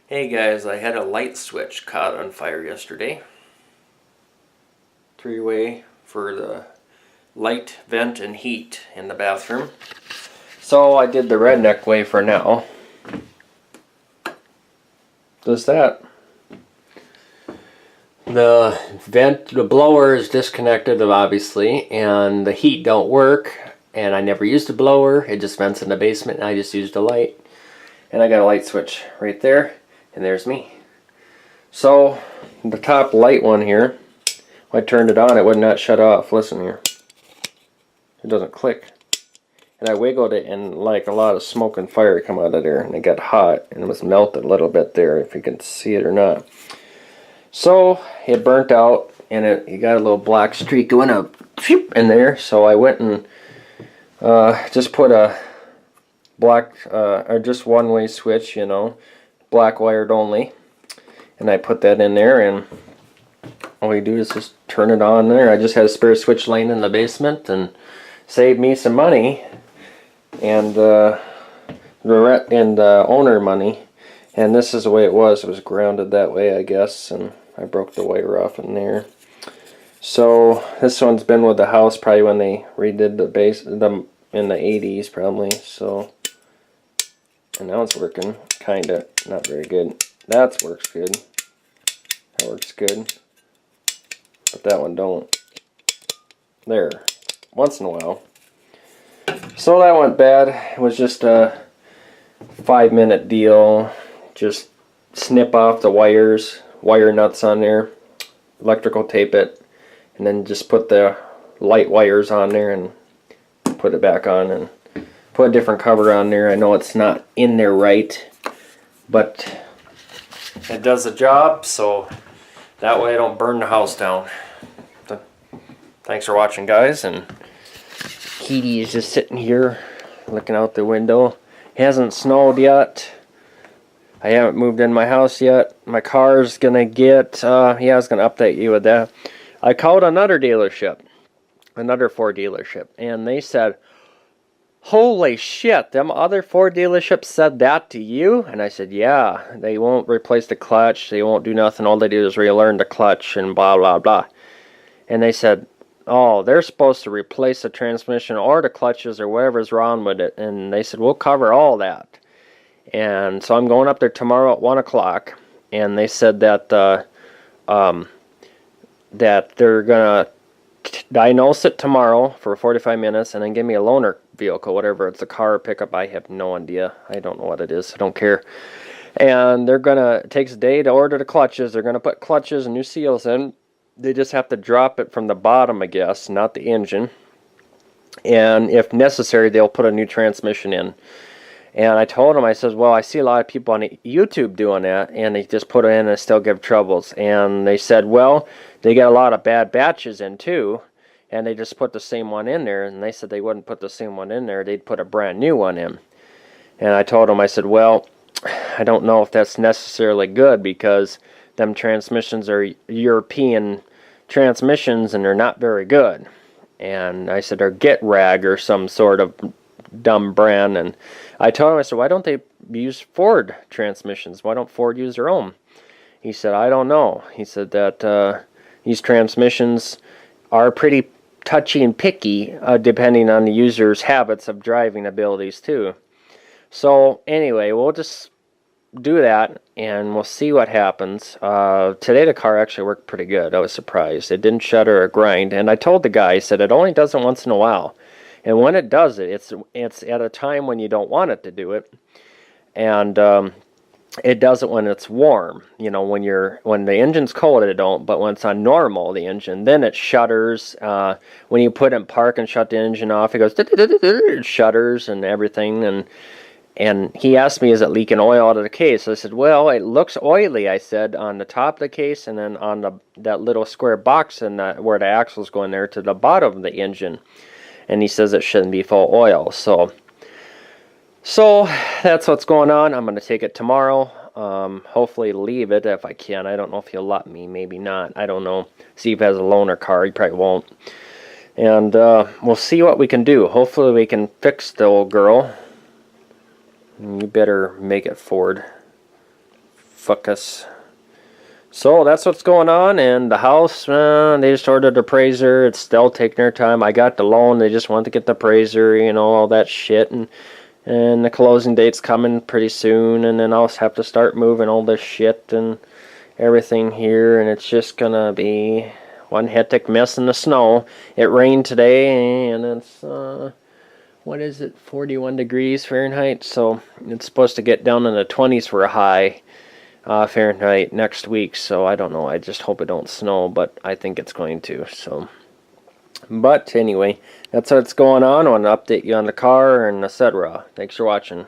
Hey guys, I had a light switch caught on fire yesterday. Three-way for the light, vent, and heat in the bathroom. So I did the redneck way for now. Does that. The vent, the blower is disconnected obviously, and the heat don't work, and I never used a blower. It just vents in the basement and I just used a light. And I got a light switch right there, and there's me. So the top light one here, when I turned it on, it would not shut off. Listen here. It doesn't click. And I wiggled it, and like a lot of smoke and fire come out of there, and it got hot, and it was melted a little bit there, if you can see it or not. So it burnt out, and it got a little black streak going up in there. So I went and just put a black, or just one-way switch, you know, black wired only. And I put that in there, and all you do is just turn it on there. I just had a spare switch laying in the basement and saved me some money and owner money. And this is the way it was. It was grounded that way, I guess, and I broke the wire off in there. So this one's been with the house probably when they redid the base in the 80s probably. So, and now it's working, kinda, not very good. That works good. That works good. But that one don't. There. Once in a while. So that went bad. It was just a 5-minute deal. Just snip off the wires, wire nuts on there, electrical tape it, and then just put the light wires on there and put it back on and put a different cover on there. I know it's not in there right, but it does the job, so that way I don't burn the house down. Thanks for watching, guys, and Keaty is just sitting here looking out the window. It hasn't snowed yet. I haven't moved in my house yet. My car's gonna get, yeah, I was gonna update you with that. I called another dealership, another Ford dealership, and they said, holy shit, them other Ford dealerships said that to you? And I said, yeah, they won't replace the clutch, they won't do nothing, all they do is relearn the clutch and blah, blah, blah. And they said, oh, they're supposed to replace the transmission or the clutches or whatever's wrong with it. And they said, we'll cover all that. And so I'm going up there tomorrow at 1 o'clock. And they said that that they're going to diagnose it tomorrow for 45 minutes and then give me a loaner vehicle, whatever. It's a car or pickup. I have no idea. I don't know what it is. I don't care. And they're going to, it takes a day to order the clutches. They're going to put clutches and new seals in. They just have to drop it from the bottom, I guess, not the engine. And if necessary, they'll put a new transmission in. And I told them, I said, well, I see a lot of people on YouTube doing that, and they just put it in and still give troubles. And they said, well, they get a lot of bad batches in too, and they just put the same one in there. And they said they wouldn't put the same one in there, they'd put a brand new one in. And I told them, I said, well, I don't know if that's necessarily good, because them transmissions are European transmissions and they're not very good. And I said, or Getrag or some sort of dumb brand. And I told him, I said, why don't they use Ford transmissions? Why don't Ford use their own? He said, I don't know. He said that these transmissions are pretty touchy and picky depending on the user's habits of driving abilities too. So anyway, we'll just do that and we'll see what happens. Today the car actually worked pretty good. I was surprised. It didn't shudder or grind. And I told the guy, I said, it only does it once in a while. And when it does it, it's at a time when you don't want it to do it. And it does it when it's warm. You know, when the engine's cold, it don't. But when it's on normal, the engine, then it shudders. When you put it in park and shut the engine off, it goes, it shudders and everything. And he asked me, is it leaking oil out of the case? I said, well, it looks oily, I said, on the top of the case and then on that little square box and where the axle's going there to the bottom of the engine. And he says it shouldn't be full oil. So that's what's going on. I'm going to take it tomorrow. Hopefully leave it if I can. I don't know if he'll let me. Maybe not. I don't know. See if he has a loaner car. He probably won't. And we'll see what we can do. Hopefully we can fix the old girl. You better make it, Ford. focus. So that's what's going on, and the house, they just ordered the appraiser. It's still taking their time. I got the loan. They just want to get the appraiser, you know, all that shit, and the closing date's coming pretty soon, and then I'll have to start moving all this shit and everything here, and it's just gonna be one hectic mess in the snow. It rained today, and it's what is it, 41 degrees Fahrenheit, so it's supposed to get down in the 20s for a high Fahrenheit next week, so I don't know. I just hope it don't snow, but I think it's going to. So, but anyway, that's what's going on. I want to update you on the car and etc. Thanks for watching.